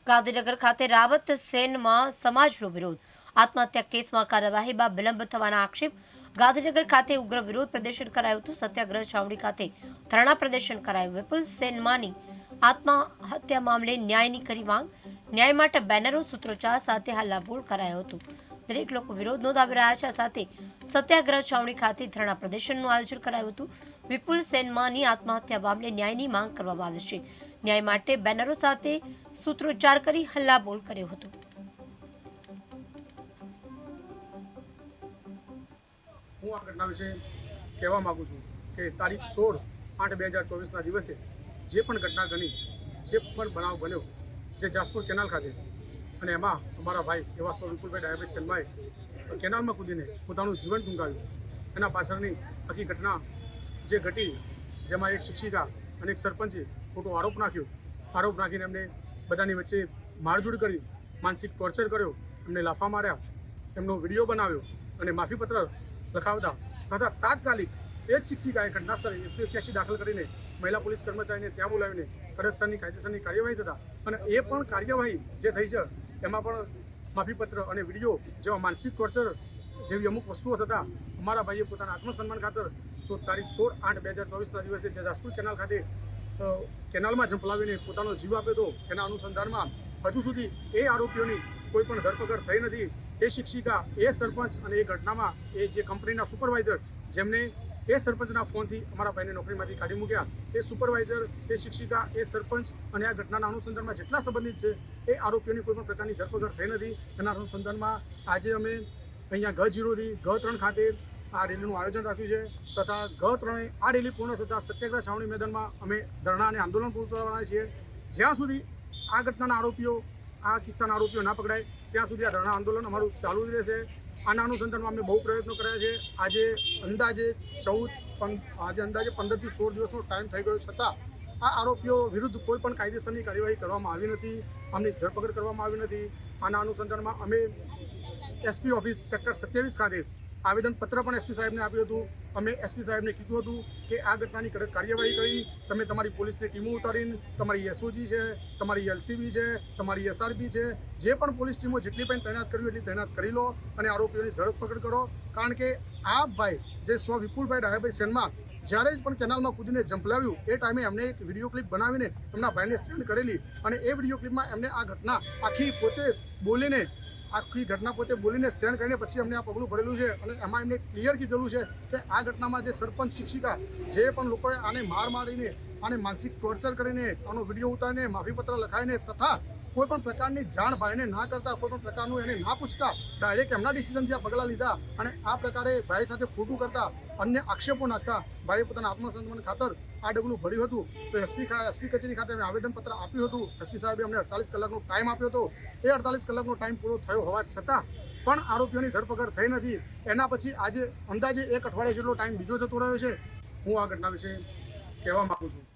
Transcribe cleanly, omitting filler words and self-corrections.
ગાંધીનગર ખાતે રાવત સેનમાં સમાજનો વિરોધ. આત્મહત્યા કેસમાં કાર્યવાહી બાદ વિલંબ થવાના આક્ષેપ. ગાંધીનગર ખાતે ઉગ્ર વિરોધ પ્રદર્શન કરાયું હતું. સત્યાગ્રહ છાવણી ખાતે ધરણા પ્રદર્શન કરાયું. વિપુલ સેનમાની આત્મહત્યા મામલે ન્યાયની કરી માંગ. ન્યાય માટે બેનરો, સૂત્રોચ્ચાર સાથે હલ્લાબોલ કરાયો હતો. દરેક લોકો વિરોધ નોંધાવી રહ્યા છે. સાથે સત્યાગ્રહ છાવણી ખાતે ધરણા પ્રદર્શનનું આયોજન કરાયું હતું. વિપુલ સેનમાની આત્મહત્યા મામલે ન્યાયની માંગ કરવામાં આવી છે. ન્યાય માટે બેનરો સાથે સૂત્રોચ્ચાર કરી હલ્લાબોલ કર્યો હતો. હું આ ઘટના વિશે કહેવા માંગુ છું કે તારીખ 16/8/2024ના દિવસે જે પણ ઘટના બની, જે પણ બનાવ બન્યો, જે જાસપુર કેનાલ ખાતે, અને એમાં અમારા ભાઈ એવા સૌ વિપુલભાઈ ડાયાભાઈ સેનમાએ કેનાલમાં કૂદીને પોતાનું જીવન ટૂંકાવ્યું. એના પાછળની આખી ઘટના જે ઘટી, જેમાં એક શિક્ષિકા અને એક સરપંચે ખોટો આરોપ નાખીને એમને બધાની વચ્ચે મારઝૂડ કરી, માનસિક ટોર્ચર કર્યો, એમને લાફા માર્યા, એમનો વિડીયો બનાવ્યો અને માફીપત્ર લખાવતા તથા તાત્કાલિક એ જ શિક્ષિકાએ ઘટનાસ્થળે 181 દાખલ કરીને મહિલા પોલીસ કર્મચારીને ત્યાં બોલાવીને કડકસરની કાયદેસરની કાર્યવાહી થતા, અને એ પણ કાર્યવાહી જે થઈ છે એમાં પણ માફીપત્ર અને વિડીયો જેવા માનસિક ટોર્ચર જેવી અમુક વસ્તુઓ થતાં અમારા ભાઈએ પોતાના આત્મસન્માન ખાતર તારીખ 16/8/2024ના દિવસે જે જાસપુર કેનાલ ખાતે કેનાલમાં ઝંપલાવીને પોતાનો જીવ આપ્યો હતો. એના અનુસંધાનમાં હજુ સુધી એ આરોપીઓની કોઈ પણ ધરપકડ થઈ નથી. એ શિક્ષિકા, એ સરપંચ અને એ ઘટનામાં એ જે કંપનીના સુપરવાઇઝર, જેમને એ સરપંચના ફોનથી અમારા ભાઈને નોકરીમાંથી કાઢી મૂક્યા, એ સુપરવાઇઝર, એ શિક્ષિકા, એ સરપંચ અને આ ઘટનાના અનુસંધાનમાં જેટલા સંબંધિત છે એ આરોપીઓની કોઈ પણ પ્રકારની ધરપકડ થઈ નથી. એના અનુસંધાનમાં આજે અમે અહીંયા G0થી G3 ખાતે આ રેલીનું આયોજન રાખ્યું છે. તથા G3 આ રેલી પૂર્ણ થતાં સત્યાગ્રહ છાવણી મેદાનમાં અમે ધરણા અને આંદોલન પૂરું કરવાના છીએ. જ્યાં સુધી આ ઘટનાના આરોપીઓ, આ કિસ્સાના આરોપીઓ ના પકડાય ત્યાં સુધી આ ધરણા આંદોલન અમારું ચાલુ જ રહેશે. આના અનુસંધાનમાં અમે બહુ પ્રયત્નો કર્યા છે. આજે અંદાજે 15 થી 16 દિવસનો ટાઈમ થઈ ગયો છતાં આ આરોપીઓ વિરુદ્ધ કોઈ પણ કાયદેસરની કાર્યવાહી કરવામાં આવી નથી, આમની ધરપકડ કરવામાં આવી નથી. આના અનુસંધાનમાં અમે SP ઓફિસ સેક્ટર 27 ખાતે આવેદનપત્ર પણ SP સાહેબને આપ્યું હતું. અમે SP સાહેબને કીધું હતું કે આ ઘટનાની કડક કાર્યવાહી કરી તમે તમારી પોલીસની ટીમો ઉતારીને તમારી SOG છે, તમારી LCB છે, તમારી SRP છે, જે પણ પોલીસ ટીમો જેટલી પણ તૈનાત કરવી એટલી તૈનાત કરી લો અને આરોપીઓની ધરપકડ કરો. કારણ કે આ ભાઈ જે વિપુલભાઈ ડાયાભાઈ સેનમાં જ્યારે પણ કેનાલમાં કૂદીને ઝંપલાવ્યું એ ટાઈમે એમને એક વિડીયો ક્લિપ બનાવીને એમના ભાઈને સેન્ડ કરેલી, અને એ વિડીયો ક્લિપમાં એમને આ ઘટના આખી ઘટના પોતે બોલીને સેન્ડ કરીને પછી અમને આ પગલું ભરેલું છે. અને એમાં એમને ક્લિયર કીધેલું છે કે આ ઘટનામાં જે સરપંચ, શિક્ષિકા, જે પણ લોકોએ આને મારીને, આને માનસિક ટોર્ચર કરીને, આનો વિડીયો ઉતારીને, માફીપત્ર લખાવીને તથા કોઈ પણ પ્રકારની જાણ ભાઈને ના કરતા, કોઈ પણ પ્રકારનું એને ના પૂછતા ડાયરેક્ટ એમના ડિસિઝનથી આ પગલાં લીધા અને આ પ્રકારે ભાઈ સાથે ખોટું કરતા, અન્ય આક્ષેપો નાખતા ભાઈએ પોતાના આત્મસન્માન ખાતર આ ડગલું ભર્યું હતું. તો SP કચેરી ખાતે અમે આવેદનપત્ર આપ્યું હતું. SP સાહેબે અમને 48 કલાકનો ટાઈમ આપ્યો હતો. એ 48 કલાકનો ટાઈમ પૂરો થયો હોવા છતાં પણ આરોપીઓની ધરપકડ થઈ નથી. એના પછી આજે અંદાજે 1 અઠવાડિયા જેટલો ટાઈમ બીજો જતો રહ્યો છે. હું આ ઘટના વિશે કહેવા માગું છું